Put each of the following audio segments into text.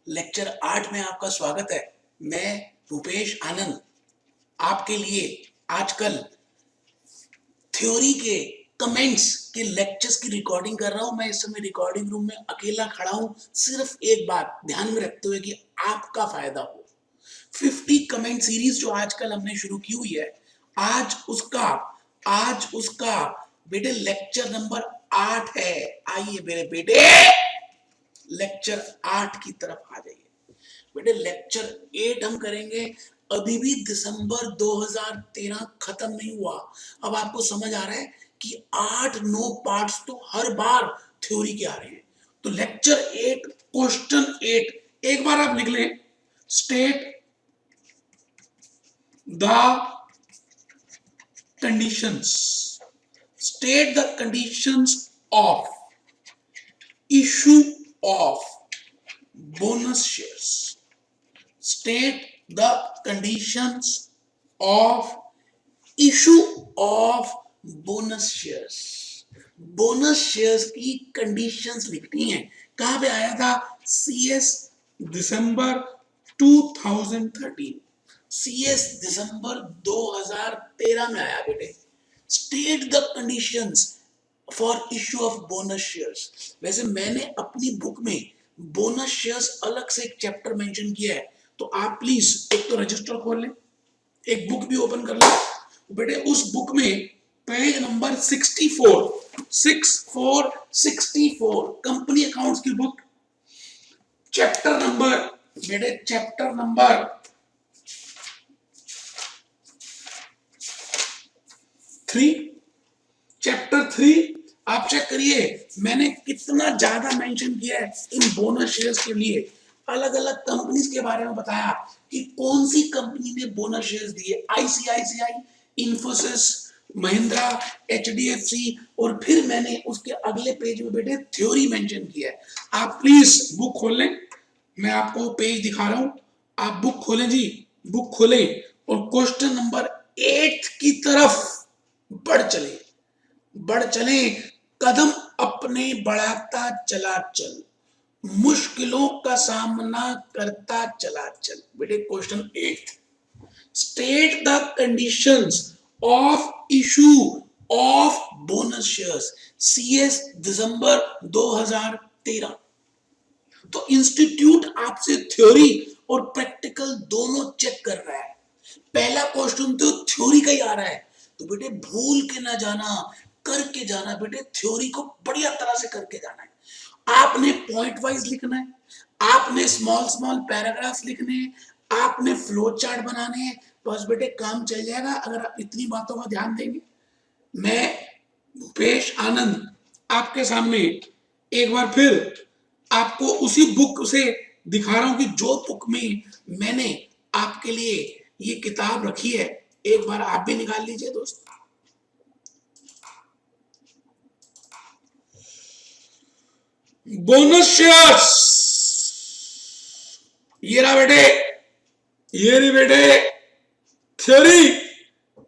Lecture 8 में आपका स्वागत है। मैं भूपेश आनंद आपके लिए आजकल थ्योरी के कमेंट्स के लेक्चर्स की रिकॉर्डिंग कर रहा हूं। मैं इस समय रिकॉर्डिंग रूम में अकेला खड़ा हूं, सिर्फ एक बात ध्यान में रखते हुए कि आपका फायदा हो। 50 कमेंट सीरीज जो आजकल हमने शुरू की हुई है, आज उसका बेटे लेक्चर नंबर 8 है। आइए मेरे बेटे लेक्चर 8 की तरफ आ जाइए। बेटे लेक्चर 8 हम करेंगे। अभी भी दिसंबर 2013 खत्म नहीं हुआ। अब आपको समझ आ रहा है कि 8-9 पार्ट्स तो हर बार थ्योरी के आ रहे हैं। तो लेक्चर 8 क्वेश्चन 8 एक बार आप लिख लें। State the conditions, state the conditions of issue of bonus shares. State the conditions of issue of bonus shares. Bonus shares की कंडीशंस लिखनी है। कहां पे आया था? CS दिसंबर 2013, CS दिसंबर 2013 में आया बेटे। State the conditions for issue of bonus shares. वैसे मैंने अपनी बुक में बोनस शेयर्स अलग से एक चैप्टर मेंशन किया है, तो आप प्लीज एक तो रजिस्टर खोल लें, एक बुक भी ओपन कर लें बेटे। उस बुक में पेज नंबर 64 कंपनी अकाउंट्स की बुक, चैप्टर नंबर बेटे चैप्टर नंबर 3, चैप्टर 3 आप चेक करिए। मैंने कितना ज्यादा मेंशन किया है इन बोनस शेयर्स के लिए। अलग अलग कंपनीज के बारे में बताया कि कौन सी कंपनी ने बोनस शेयर्स दिए। आईसीआईसीआई, इन्फोसिस, महिंद्रा, एचडीएफसी, और फिर मैंने उसके अगले पेज में बेटे थ्योरी मेंशन किया है। आप प्लीज बुक खोल लें, मैं आपको पेज दिखा रहा हूं। आप बुक खोलें जी, बुक खोलें और क्वेश्चन नंबर 8 की तरफ बढ़ चले। कदम अपने बढ़ाता चला चल, मुश्किलों का सामना करता चला चल। बेटे question 8, state the conditions of issue of bonus shares, CS दिसंबर 2013। तो इंस्टीट्यूट आपसे थ्योरी और प्रैक्टिकल दोनों चेक कर रहा है। पहला क्वेश्चन तो थ्योरी का ही आ रहा है, तो बेटे भूल के ना जाना, करके जाना। बेटे थ्योरी को बढ़िया तरह से करके जाना है। आपने पॉइंट वाइज लिखना है, आपने स्मॉल पैराग्राफ्स लिखने हैं, आपने फ्लो चार्ट बनाने हैं। बस बेटे काम चल जाएगा अगर आप इतनी बातों का ध्यान देंगे। मैं भूपेश आनंद आपके सामने एक बार फिर आपको उसी बुक से दिखा रहा हूं कि जो बुक में मैंने आपके लिए ये किताब रखी है। एक बार आप भी निकाल लीजिए दोस्त। बोनस शेयर्स, ये रहा बेटे, ये रही बेटे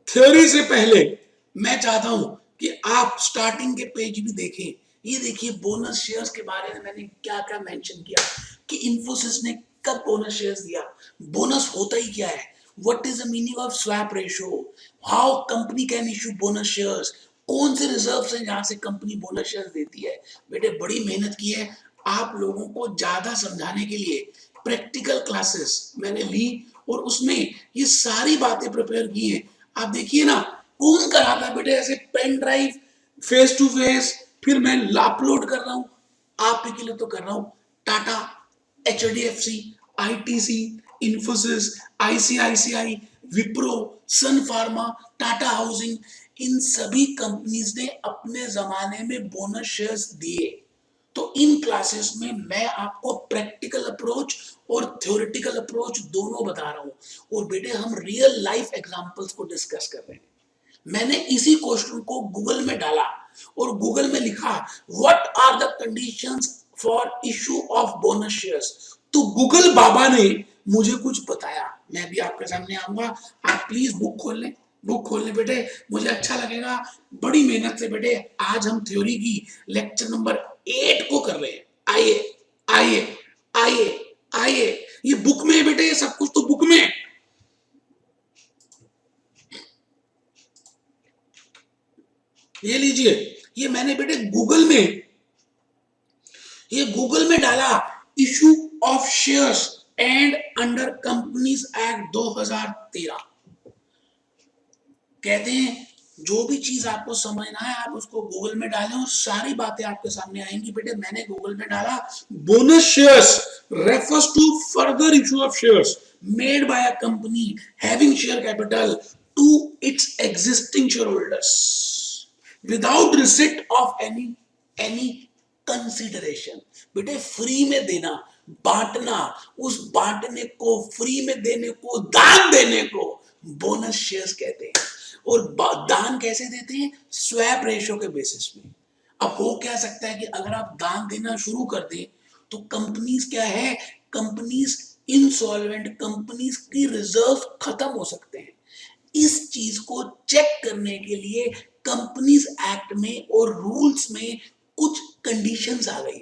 थ्योरी से पहले मैं चाहता हूं कि आप स्टार्टिंग के पेज भी देखें। ये देखिए बोनस शेयर्स के बारे में मैंने क्या क्या मेंशन किया कि इन्फोसिस ने कब बोनस शेयर्स दिया, बोनस होता ही क्या है, what is the meaning of swap ratio, how company can issue bonus shares, कौन से रिजर्व्स हैं जहां से कंपनी बोनस शेयर्स देती है। बेटे बड़ी मेहनत की है आप लोगों को ज्यादा समझाने के लिए। प्रैक्टिकल क्लासेस मैंने ली और उसमें ये सारी बातें प्रिपेयर की हैं। आप देखिए ना, कौन कराता है बेटे ऐसे pen drive face to face, फिर मैं अपलोड कर रहा हूं आप ही के लिए तो कर रहा हूं। Tata, HDFC, ITC, Infosys, ICICI, Wipro, Sun Pharma, Tata Housing, इन सभी कंपनीज ने अपने जमाने में बोनस शेयर्स दिए। तो इन क्लासेस में मैं आपको प्रैक्टिकल अप्रोच और थ्योरेटिकल अप्रोच दोनों बता रहा हूं, और बेटे हम रियल लाइफ एग्जांपल्स को डिस्कस कर रहे हैं। मैंने इसी क्वेश्चन को गूगल में डाला और गूगल में लिखा what are the conditions for issue of bonus shares, तो गूगल बाबा ने मुझे कुछ बताया। मैं भी आपके सामने आऊंगा, आप प्लीज बुक खोल लें, बुक खोल लें बेटे, मुझे अच्छा लगेगा। बड़ी मेहनत से बेटे आज हम थ्योरी की लेक्चर नंबर 8 को कर रहे हैं। आइए आइए आइए आइए, ये बुक में है बेटे, ये सब कुछ तो बुक में है। ये लीजिए, ये मैंने बेटे गूगल में, ये गूगल में डाला, issue of shares and under companies act 2013। कहते हैं जो भी चीज आपको समझना है आप उसको गूगल में डालें और सारी बातें आपके सामने आएंगी। बेटे मैंने गूगल में डाला, bonus shares refers to further issue of shares made by a company having share capital to its existing share holders without receipt of any consideration. बेटे फ्री में देना, बांटना, उस बांटने को, फ्री में देने को, दान देने को बोनस शेयर्स कहते हैं। और दान कैसे देते हैं? स्वैप रेशो के बेसिस में। अब हो क्या सकता है कि अगर आप दान देना शुरू कर दें तो कंपनीज क्या है, कंपनीज इंसॉल्वेंट, कंपनीज की रिजर्व खत्म हो सकते हैं। इस चीज को चेक करने के लिए कंपनीज एक्ट में और रूल्स में कुछ कंडीशंस आ गई।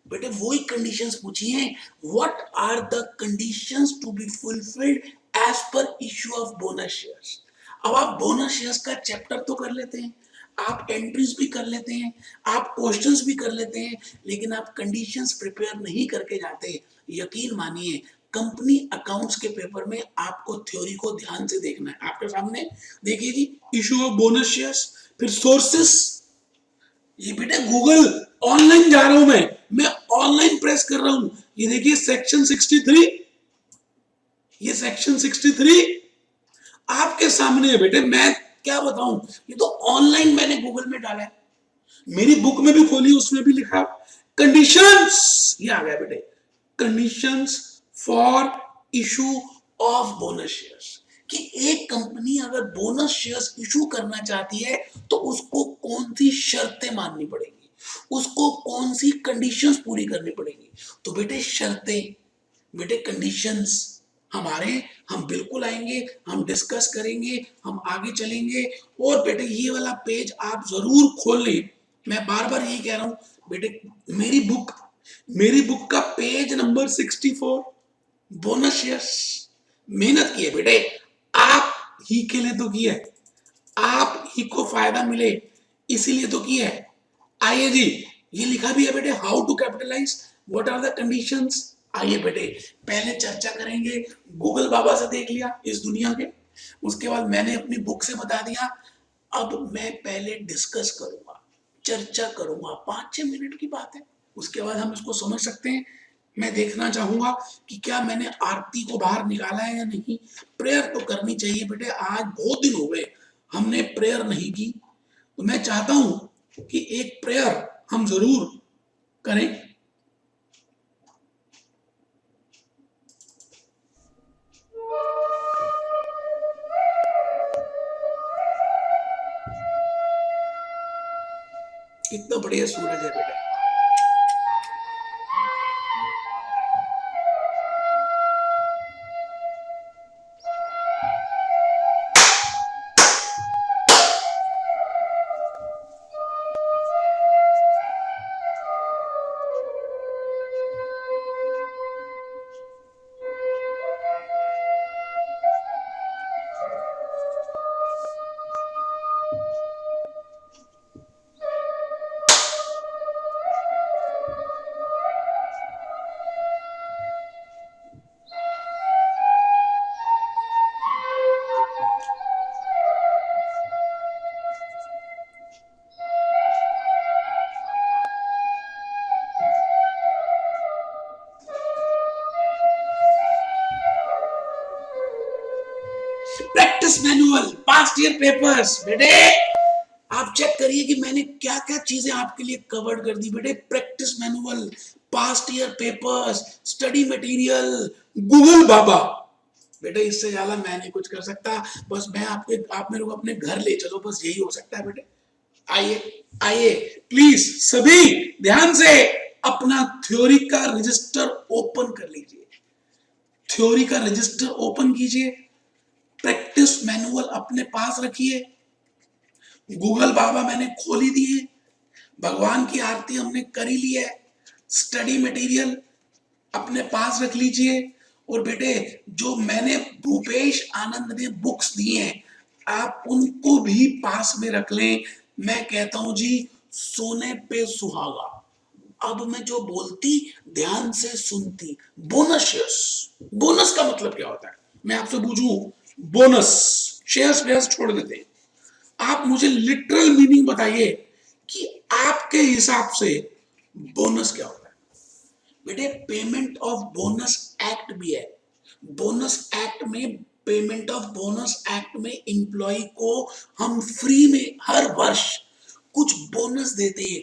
बेटे वही कंडीशंस पूछी हैं, what are the conditions to be fulfilled as per issue of bonus shares. अब आप बोनस शेयर्स का चैप्टर तो कर लेते हैं, आप एंट्रीज भी कर लेते हैं, आप क्वेश्चंस भी कर लेते हैं, लेकिन आप कंडीशंस प्रिपेयर नहीं करके जाते। यकीन मानिए कंपनी अकाउंट्स के पेपर में आपको थ्योरी को ध्यान से देखना है। आपके सामने देखिए जी, इशू ऑफ बोनस शेयर्स, फिर सोर्सेस, ये बेटा गूगल ऑनलाइन जा रहा हूं मैं ऑनलाइन प्रेस कर रहा हूं। ये देखिए सेक्शन 63, ये सेक्शन 63 आपके सामने है बेटे। मैं क्या बताऊं, ये तो ऑनलाइन मैंने गूगल में डाला है, मेरी बुक में भी खोली, उसमें भी लिखा कंडीशंस। ये आ गया बेटे, conditions for issue of bonus shares, कि एक कंपनी अगर बोनस शेयर्स इशू करना चाहती है तो उसको कौन सी शर्तें माननी पड़ेगी, उसको कौन सी कंडीशंस पूरी करनी पड़ेगी। तो बेटे शर्तें, बेटे कंडीशंस हमारे, हम बिल्कुल आएंगे, हम डिस्कस करेंगे, हम आगे चलेंगे। और बेटे ये वाला पेज आप जरूर खोल लें, मैं बार बार यही कह रहा हूं बेटे। मेरी बुक का पेज नंबर 64 बोनस शेयर्स, मेहनत की है बेटे, आप ही के लिए तो की है, आप ही को फायदा मिले इसीलिए तो की है। आइए जी, ये लिखा भी है बेटे, how to capitalise, what are the conditions. आइए बेटे पहले चर्चा करेंगे, गूगल बाबा से देख लिया इस दुनिया के, उसके बाद मैंने अपनी बुक से बता दिया। अब मैं पहले डिस्कस करूंगा, चर्चा करूंगा, 5-6 मिनट की बात है, उसके बाद हम इसको समझ सकते हैं। मैं देखना चाहूंगा कि क्या मैंने आरती को बाहर निकाला है या नहीं। प्रेयर तो करनी चाहिए बेटे, आज बहुत दिन हो गए हमने प्रेयर नहीं की, तो मैं चाहता हूं कि एक प्रेयर हम जरूर करें। कितना बढ़िया सूरज है बेटा। Practice manual, past year papers, बेटे आप चेक करिए कि मैंने क्या क्या चीजें आपके लिए कवर कर दी बेटे। Practice manual, past year papers, study material, Google बाबा। बेटे इससे ज्यादा मैं नहीं कुछ कर सकता, बस मैं आप मेरे को अपने घर ले चलो, बस यही हो सकता है बेटे। आइए आइए प्लीज सभी ध्यान से अपना थ्योरी का रजिस्टर ओपन कर लीजिए, थ्योरी का रजिस्टर ओपन कीजिए, प्रैक्टिस मैनुअल अपने पास रखिए, गूगल बाबा मैंने खोली दी है, भगवान की आरती हमने करी ली है, स्टडी मटेरियल अपने पास रख लीजिए। और बेटे जो मैंने भूपेश आनंद ने बुक्स दी हैं आप उनको भी पास में रख लें। मैं कहता हूं जी सोने पे सुहागा। अब मैं जो बोलती ध्यान से सुनती। बोनस शेयर्स, बोनस का मतलब क्या होता है मैं आपसे पूछूं। बोनस शेयर्स शेयर्स छोड़ देते हैं, आप मुझे लिटरल मीनिंग बताइए कि आपके हिसाब से बोनस क्या होता है। बेटे पेमेंट ऑफ बोनस एक्ट भी है। बोनस एक्ट में पेमेंट ऑफ बोनस एक्ट में एम्प्लॉय को हम फ्री में हर वर्ष कुछ बोनस देते हैं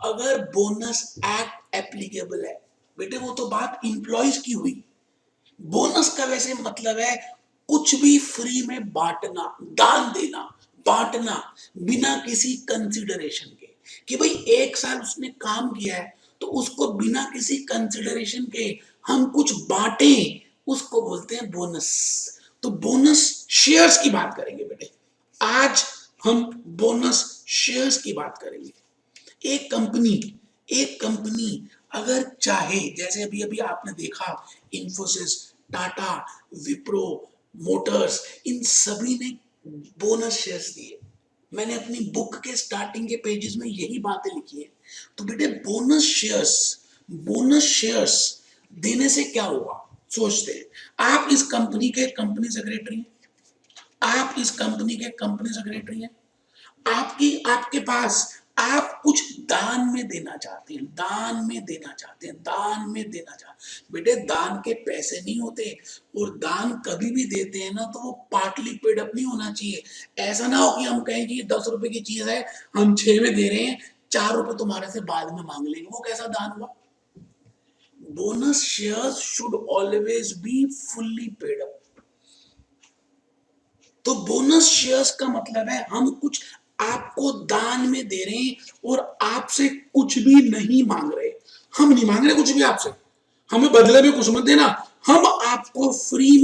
अगर बोनस एक्ट एप्लीकेबल है। बेटे वो तो बात एम्प्लॉयज की हुई। बोनस का वैसे मतलब है कुछ भी फ्री में बांटना, दान देना, बांटना बिना किसी कंसिडरेशन के कि भाई एक साल उसने काम किया है तो उसको बिना किसी कंसिडरेशन के हम कुछ बांटे, उसको बोलते हैं बोनस। तो बोनस शेयर्स की बात करेंगे बेटे, आज हम बोनस शेयर्स की बात करेंगे। एक कंपनी अगर चाहे, जैसे अभी अभी आपने देखा इंफोसिस, टाटा, विप्रो, मोटर्स, इन सभी ने बोनस शेयर्स दिए। मैंने अपनी बुक के स्टार्टिंग के पेजेस में यही बातें लिखी है। तो बेटे बोनस शेयर्स देने से क्या हुआ सोचते हैं। आप इस कंपनी के कंपनी सेक्रेटरी हैं, आप इस कंपनी के कंपनी सेक्रेटरी हैं, आपकी आपके पास आप कुछ दान में देना चाहते हैं, दान में देना चाहते हैं, दान में देना चाहते। बेटे दान के पैसे नहीं होते, और दान कभी भी देते हैं ना तो वो पार्टली पेड अप नहीं होना चाहिए। ऐसा ना हो कि हम कहें कि 10 रुपए की चीज है हम 6 में दे रहे हैं, 4 रुपए तुम्हारे से बाद में मांग लेंगे, वो कैसा दान हुआ। Bonus shares should always be fully paid up. तो बोनस शेयर्स का मतलब है हम कुछ आपको दान में दे रहे हैं और आपसे कुछ भी नहीं मांग रहे। हम नहीं मांग रहे कुछ भी आपसे, हमें बदले में कुछ मत देना, हम आपको फ्री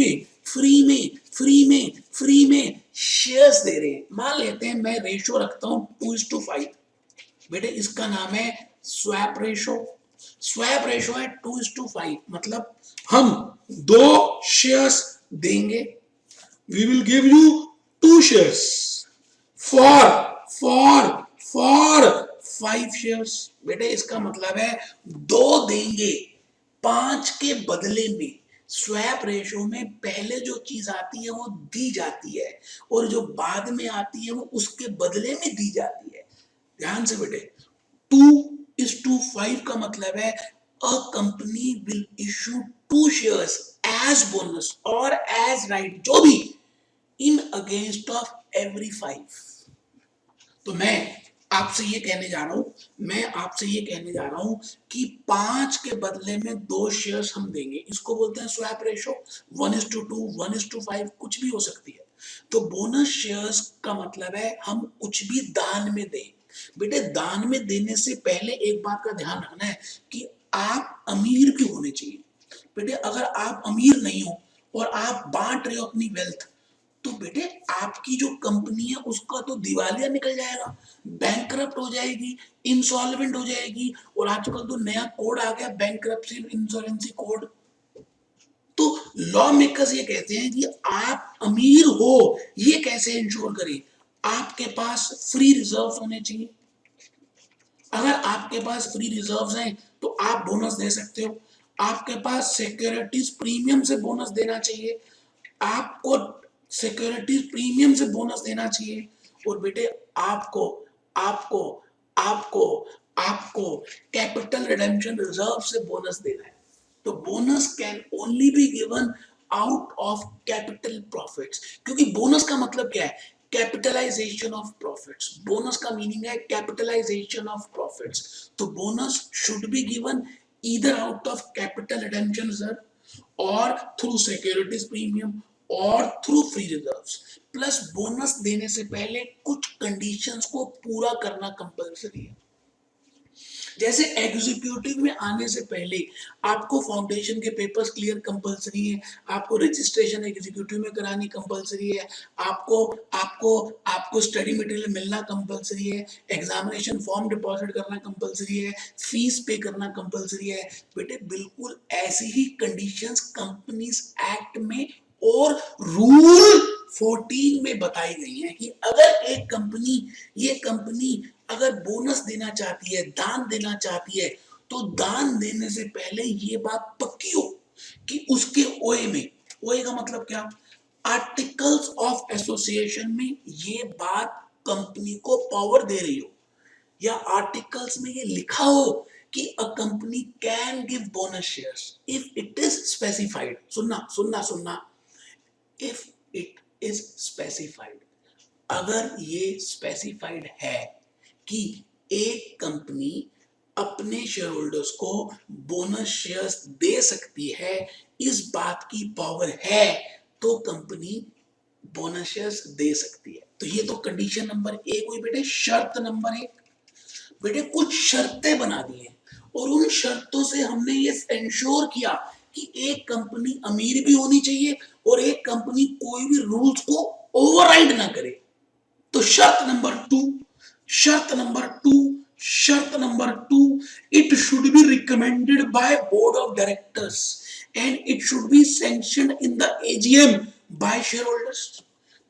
में शेयर्स दे रहे हैं। मान लेते हैं मैं रेशो रखता हूं 2:5। बेटे इसका नाम है स्वैप रेशो। स्वैप रेशो है 2:5, मतलब हम 2 शेयर्स देंगे। We will give you 2 shares for 5 shares। बेटे इसका मतलब है 2 देंगे 5 के बदले में। स्वैप रेशो में पहले जो चीज आती है वो दी जाती है और जो बाद में आती है वो उसके बदले में दी जाती है। ध्यान से बेटे 2:5 का मतलब है a company will issue 2 shares as bonus और एज राइट, जो भी इन अगेंस्ट ऑफ एवरी 5। तो मैं आपसे ये कहने जा रहा हूं कि 5 के बदले में 2 शेयर्स हम देंगे, इसको बोलते हैं स्वैप रेशो। 1:2, 1:5 कुछ भी हो सकती है। तो बोनस शेयर्स का मतलब है हम कुछ भी दान में दें। बेटे दान में देने से पहले एक बात का ध्यान रखना है कि आप अमीर भी होने चाहिए। बेटे अगर आप अमीर नहीं हो और आप बांट रहे हो अपनी वेल्थ, तो बेटे आपकी जो कंपनी है उसका तो दिवालिया निकल जाएगा, बैंकरप्ट हो जाएगी, इंसॉल्वेंट हो जाएगी। और आजकल तो नया कोड आ गया बैंकरप्सी इंश्योरेंसी कोड। तो लॉ मेकर्स ये कहते हैं कि आप अमीर हो ये कैसे इंश्योर करें। आपके पास फ्री रिजर्व होने चाहिए। अगर आपके पास फ्री रिजर्व्स हैं तो आप बोनस दे सकते हो। आपके पास सिक्योरिटीज प्रीमियम से बोनस देना चाहिए, आपको सिक्योरिटीज प्रीमियम से बोनस देना चाहिए। और बेटे आपको आपको आपको आपको कैपिटल रिडेम्पशन रिजर्व से बोनस देना है। तो bonus can only be given out of capital profits, क्योंकि बोनस का मतलब क्या है, कैपिटलाइजेशन ऑफ प्रॉफिट्स। बोनस का मीनिंग है कैपिटलाइजेशन ऑफ प्रॉफिट्स। तो bonus should be given either out of capital redemption reserve और थ्रू सिक्योरिटीज प्रीमियम और through free reserves. Plus bonus देने से पहले कुछ कंडीशंस को पूरा करना कंपलसरी है। जैसे एग्जीक्यूटिव में आने से पहले आपको फाउंडेशन के पेपर्स क्लियर कंपलसरी है, आपको रजिस्ट्रेशन एग्जीक्यूटिव में करानी कंपलसरी है, आपको आपको आपको स्टडी मटेरियल मिलना कंपलसरी है, एग्जामिनेशन फॉर्म डिपॉजिट करना कंपलसरी है, फीस पे करना कंपलसरी है। बेटे बिल्कुल ऐसी ही कंडीशंस कंपनीज एक्ट में और रूल 14 में बताई गई है कि अगर एक कंपनी, ये कंपनी अगर बोनस देना चाहती है, दान देना चाहती है, तो दान देने से पहले ये बात पक्की हो कि उसके ओए में, ओए का मतलब क्या, आर्टिकल्स ऑफ एसोसिएशन में ये बात कंपनी को पावर दे रही हो, या आर्टिकल्स में ये लिखा हो कि a company can give bonus shares if it is specified. सुनना सुनना सुनना, इफ इट इज स्पेसिफाइड, अगर ये स्पेसिफाइड है कि एक कंपनी अपने शेयर होल्डर्स को बोनस शेयर्स दे सकती है, इस बात की पावर है, तो कंपनी बोनस शेयर्स दे सकती है। तो ये तो कंडीशन नंबर एक हुई बेटे। शर्त नंबर एक, बेटे कुछ शर्तें बना दी हैं और उन शर्तों से हमने ये इंश्योर किया कि एक कंपनी अमीर भी होनी चाहिए और एक कंपनी कोई भी रूल्स को ओवरराइड ना करे। तो शर्त नंबर टू, शर्त नंबर टू, शर्त number two, it should be recommended by board of directors and it should be sanctioned in the AGM by share holders.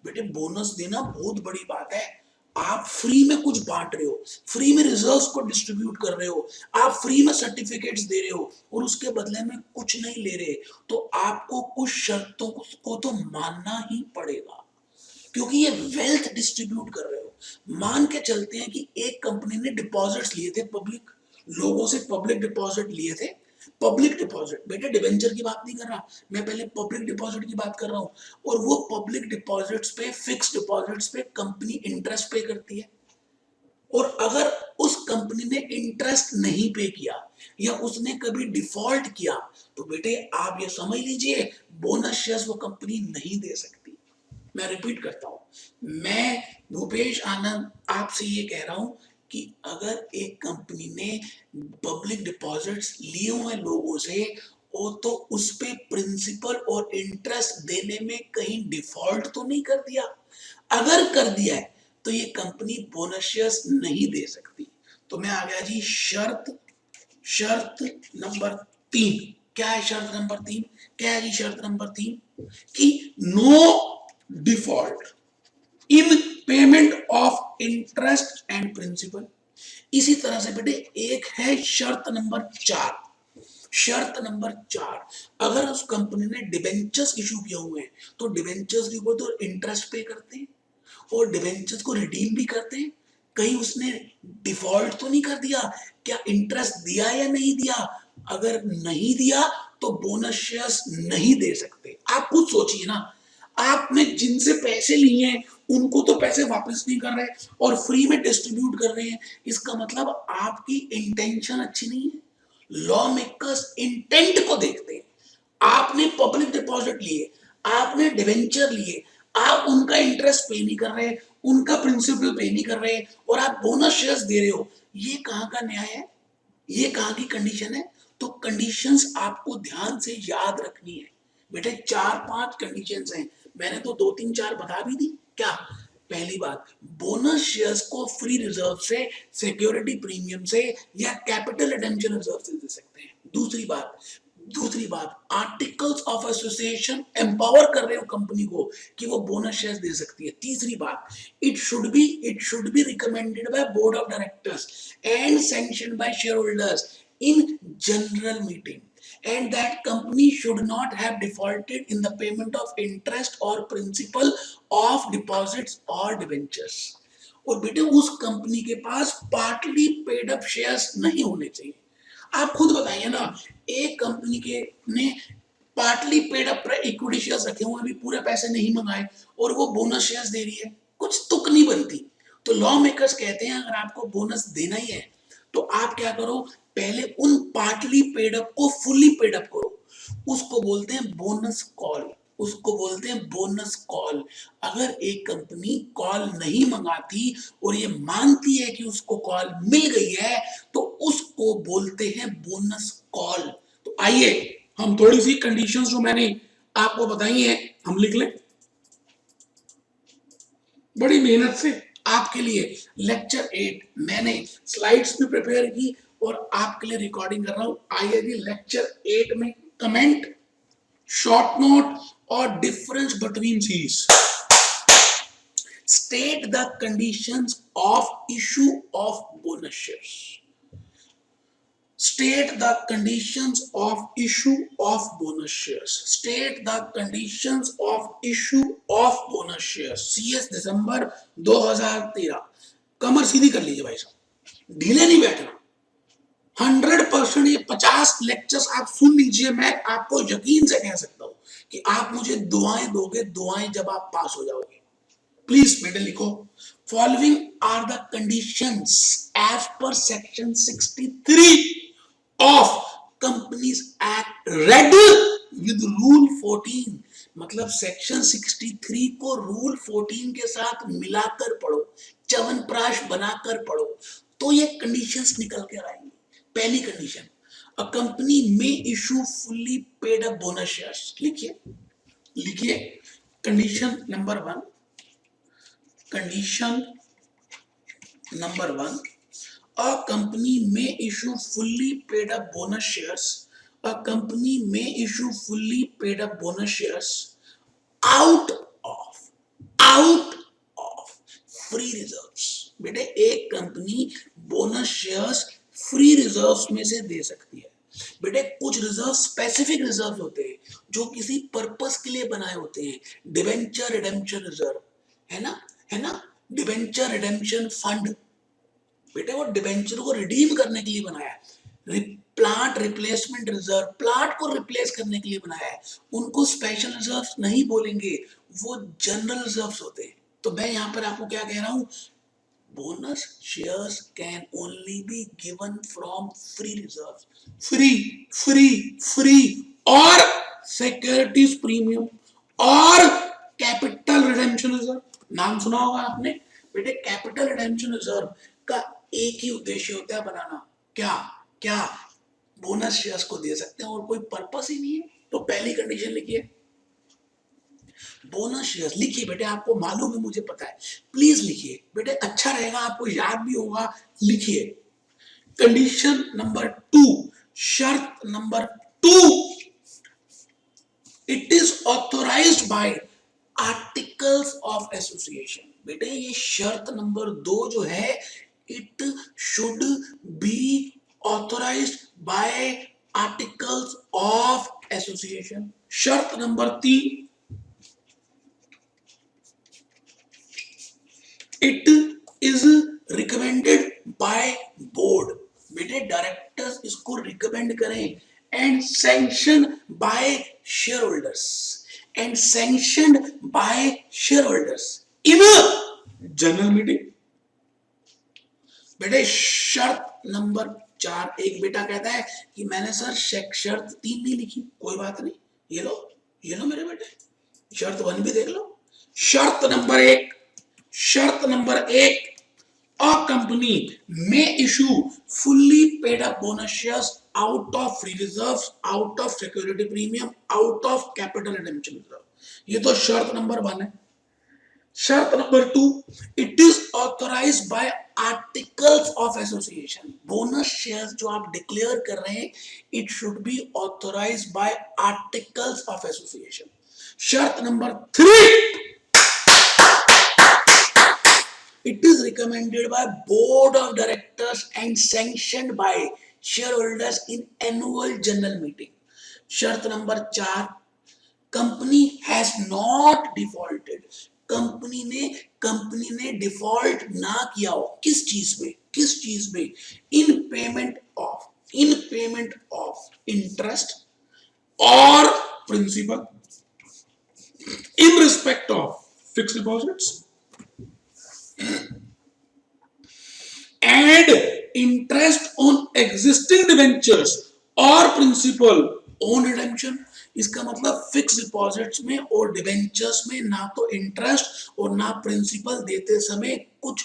बेटे बोनस देना बहुत बड़ी बात है। आप फ्री में कुछ बांट रहे हो, फ्री में रिजर्व्स को डिस्ट्रीब्यूट कर रहे हो, आप फ्री में सर्टिफिकेट्स दे रहे हो और उसके बदले में कुछ नहीं ले रहे, तो आपको कुछ शर्तों को तो मानना ही पड़ेगा, क्योंकि ये वेल्थ डिस्ट्रीब्यूट कर रहे हो। मान के चलते हैं कि एक कंपनी ने डिपॉजिट्स लिए थे, पब्लिक लोगों से पब्लिक डिपॉजिट लिए थे, पब्लिक डिपॉजिट, बेटे डिवेंचर की बात नहीं कर रहा मैं, पहले पब्लिक डिपॉजिट की बात कर रहा हूं। और वो पब्लिक डिपॉजिट्स पे, फिक्स डिपॉजिट्स पे कंपनी इंटरेस्ट पे करती है, और अगर उस कंपनी ने इंटरेस्ट नहीं पे किया या उसने कभी डिफॉल्ट किया, तो बेटे आप ये समझ लीजिए बोनस शेयर्स वो कंपनी नहीं दे सकती। मैं रिपीट करता हूं, मैं भूपेश आनंद आपसे ये कह रहा हूं कि अगर एक कंपनी ने पब्लिक डिपॉजिट्स लिए हुए लोगों से और तो उस पे प्रिंसिपल और इंटरेस्ट देने में कहीं डिफॉल्ट तो नहीं कर दिया, अगर कर दिया है तो ये कंपनी बोनस शेयर्स नहीं दे सकती। तो मैं आ गया जी शर्त, शर्त नंबर तीन। क्या है शर्त नंबर तीन, क्या है जी शर्त नंबर तीन, कि no default in payment of interest and principal. इसी तरह से बेटे एक है शर्त नंबर चार, शर्त नंबर चार, अगर उस कंपनी ने डिबेंचर्स इशू किए हुए हैं तो डिबेंचर्स के ऊपर तो इंटरेस्ट पे करते हैं और डिबेंचर्स को रिडीम भी करते हैं, कहीं उसने डिफॉल्ट तो नहीं कर दिया, क्या इंटरेस्ट दिया या नहीं दिया, अगर नहीं दिया तो बोनस शेयर्स नहीं दे सकते। आप खुद सोचिए ना, आपने जिनसे पैसे लिए हैं उनको तो पैसे वापस नहीं कर रहे और फ्री में डिस्ट्रीब्यूट कर रहे हैं, इसका मतलब आपकी इंटेंशन अच्छी नहीं है। लॉ मेकर्स इंटेंट को देखते हैं। आपने पब्लिक डिपॉजिट लिए, आपने डिवेंचर लिए, आप उनका इंटरेस्ट पे नहीं कर रहे, उनका प्रिंसिपल पे नहीं कर रहे और आप बोनस शेयर्स दे रहे हो, ये कहां का न्याय है, ये कहां की कंडीशन है। तो कंडीशंस आपको ध्यान से याद रखनी है बेटे, चार पांच कंडीशंस हैं, मैंने तो दो तीन चार बता भी दी। क्या, पहली बात, बोनस शेयर्स को फ्री रिजर्व से, सिक्योरिटी प्रीमियम से या कैपिटल रिडेम्पशन रिजर्व से दे सकते हैं। दूसरी बात आर्टिकल्स ऑफ एसोसिएशन एम्पावर कर रहे हो कंपनी को कि वो बोनस शेयर्स दे सकती है। तीसरी बात, it should be recommended by board of directors and sanctioned by share holders in general meeting and that company should not have defaulted in the payment of interest or principal of deposits or debentures। और बेटे उस company के पास partly paid up shares नहीं होने चाहिए। आप खुद बताइए ना, एक कंपनी के ने partly paid up equity shares रखे हुए भी, पूरे पैसे नहीं मंगाए और वो बोनस शेयर्स दे रही है, कुछ तुक नहीं बनती। तो लॉ मेकर्स कहते हैं अगर आपको बोनस देना ही है तो आप क्या करो, पहले उन पार्टली पेड अप को फुल्ली पेड अप करो, उसको बोलते हैं बोनस कॉल। उसको बोलते हैं बोनस कॉल। अगर एक कंपनी कॉल नहीं मंगाती और ये मानती है कि उसको कॉल मिल गई है तो उसको बोलते हैं बोनस कॉल। तो आइए हम थोड़ी सी कंडीशंस जो मैंने आपको बताई हैं हम लिख लें बड़ी मेहनत से आपके लिए। लेक्चर 8 मैंने स्लाइड्स भी प्रिपेयर की और आपके लिए रिकॉर्डिंग कर रहा हूं। आइए भी लेक्चर 8 में कमेंट, शॉर्ट नोट और difference between series. State the conditions of issue of bonus shares. State the conditions of issue of bonus shares. State the conditions of issue of bonus shares. CS दिसंबर 2013। कमर सीधी कर लीजिए भाई साहब, ढीले नहीं बैठना। 100% ये 50 lectures आप सुन लीजिए। मैं आपको यकीन से कह सकता हूं कि आप मुझे दुआएं दोगे, दुआएं जब आप पास हो जाओगे। प्लीज बेटे लिखो, following are the conditions as per section 63 of companies act read with rule 14। मतलब सेक्शन 63 को रूल 14 के साथ मिलाकर पढ़ो, च्यवनप्राश बनाकर पढ़ो तो ये कंडीशंस निकल कर आएंगी। पहली कंडीशन, अ कंपनी में issue fully paid up bonus shares. लिखिए लिखिए condition number 1। Condition number 1, a company may issue fully paid up bonus shares. A company may issue fully paid up bonus shares out of free reserves. बेटे एक company bonus shares free reserves में से दे सकती है। बेटे कुछ reserve specific reserve होते हैं जो किसी पर्पस के लिए बनाए होते हैं। डिवेंचर रिडेम्पशन रिजर्व है ना, डिवेंचर रिडेम्पशन फंड, बेटे वो डिवेंचर को रिडीम करने के लिए बनाया है। प्लांट रिप्लेसमेंट रिजर्व, प्लांट को रिप्लेस करने के लिए बनाया है। उनको स्पेशल रिजर्व्स नहीं बोलेंगे, वो जनरल रिजर्व्स होते हैं। तो मैं यहां पर आपको क्या कह रहा हूं, bonus shares can only be given from free reserves. Free free free और सिक्योरिटीज प्रीमियम और कैपिटल रिडेम्पशन रिजर्व। नाम सुना होगा आपने बेटे। कैपिटल रिडेम्पशन रिजर्व का एक ही उद्देश्य होता है बनाना, क्या क्या बोनस शेयर्स को दे सकते हैं और कोई पर्पस ही नहीं है। तो पहली कंडीशन लिखिए बोनस शेयर्स। लिखिए बेटे, आपको मालूम है मुझे पता है, प्लीज लिखिए बेटे, अच्छा रहेगा, आपको याद भी होगा। लिखिए कंडीशन नंबर 2, शर्त number 2, it is authorised by articles of association. बेटे ये शर्त नंबर 2 जो है, it should be authorised by articles of association. शर्त number 3, it is recommended by board. बेटे डायरेक्टर्स इसको रिकमेंड करें and sanction by share holders, and sanctioned by shareholders in a general meeting. बेटे शर्त नंबर 4, एक बेटा कहता है कि मैंने सर शर्त 3 नहीं लिखी। कोई बात नहीं, ये लो मेरे बेटे, शर्त 1 भी देख लो। शर्त नंबर 1, शर्त number 1, a company may issue fully paid up bonus shares out of free reserves, out of security premium, out of capital redemption reserve। ये तो शर्त नंबर 1 है। शर्त number 2, it is authorised by articles of association. Bonus shares जो आप declare कर रहे हैं, it should be authorised by articles of association. शर्त number 3, it is recommended by board of directors and sanctioned by shareholders in annual general meeting। शर्त number 4, company has not defaulted. Company ने default ना किया हो किस चीज में, in payment of interest और principal in respect of fixed deposits and interest on existing debentures or principal on redemption। इसका मतलब फिक्स डिपॉजिट्स में और डिबेंचर्स में ना तो इंटरेस्ट और ना प्रिंसिपल देते समय कुछ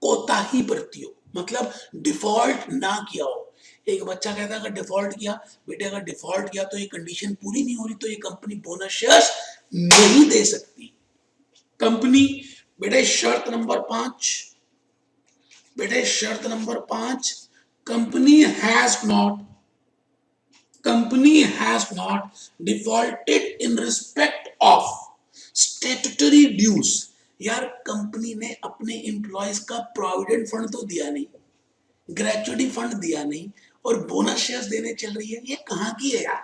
कोताही बरती हो, मतलब डिफॉल्ट ना किया हो। एक बच्चा कहता है अगर डिफॉल्ट किया, बेटे अगर डिफॉल्ट किया तो ये कंडीशन पूरी नहीं हो रही तो ये कंपनी बोनस शेयर्स नहीं दे सकती। कंपनी, बेटे शर्त नंबर 5, बेटे शर्त number 5, company has not defaulted in respect of statutory dues. यार कंपनी ने अपने एम्प्लॉयज का प्रोविडेंट फंड तो दिया नहीं, ग्रेचुटी फंड दिया नहीं और बोनस शेयर्स देने चल रही है, ये कहां की है यार।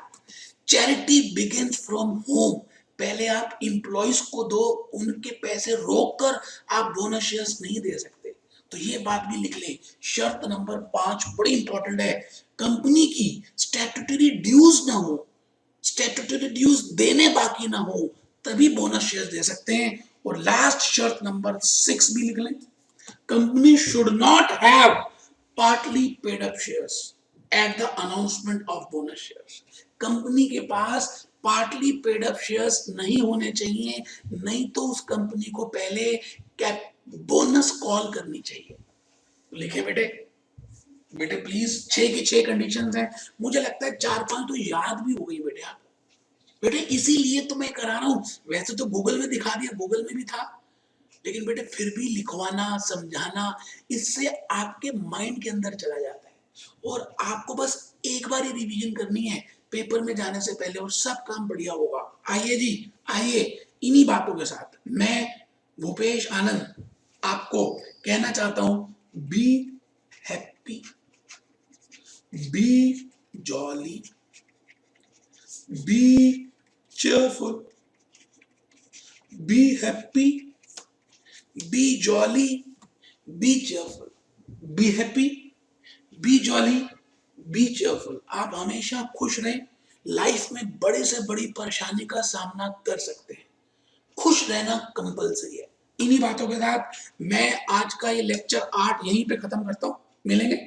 चैरिटी बिगिंस फ्रॉम होम, पहले आप इंप्लॉइज को दो, उनके पैसे रोक कर आप बोनस शेयर्स नहीं दे सकते। तो ये बात भी लिख ले, शर्त नंबर 5 बड़ी इंपॉर्टेंट है, कंपनी की स्टैट्यूटरी ड्यूज ना हो, स्टैट्यूटरी ड्यूज देने बाकी ना हो, तभी बोनस शेयर्स दे सकते हैं। और लास्ट शर्त नंबर 6 भी लिख लें, company should not have partly paid up shares at the announcement of bonus shares। Company के पास पार्टली पेड अप शेयर्स नहीं होने चाहिए, नहीं तो उस कंपनी को पहले बोनस कॉल करनी चाहिए। लिखे बेटे, बेटे प्लीज 6 की 6 कंडीशंस हैं, मुझे लगता है 4-5 तो याद भी हो गई बेटे आप, बेटे इसीलिए तो मैं करा रहा हूं। वैसे तो गूगल में दिखा दिया, गूगल में भी था, लेकिन बेटे फिर भी लिखवाना समझाना, इससे आपके माइंड के अंदर चला जाता है और आपको बस एक बार ही रिवीजन करनी है पेपर में जाने से पहले और सब काम बढ़िया होगा। आइए जी, आइए इन्हीं बातों के साथ मैं भूपेश आनंद आपको कहना चाहता हूं, be happy, be jolly, be cheerful, be happy, be jolly, be cheerful, be happy, be jolly, be cheerful। आप हमेशा खुश रहें, लाइफ में बड़े से बड़ी परेशानी का सामना कर सकते हैं, खुश रहना कंपलसरी है। इन्हीं बातों के साथ मैं आज का ये लेक्चर 8 यहीं पे खत्म करता हूं, मिलेंगे।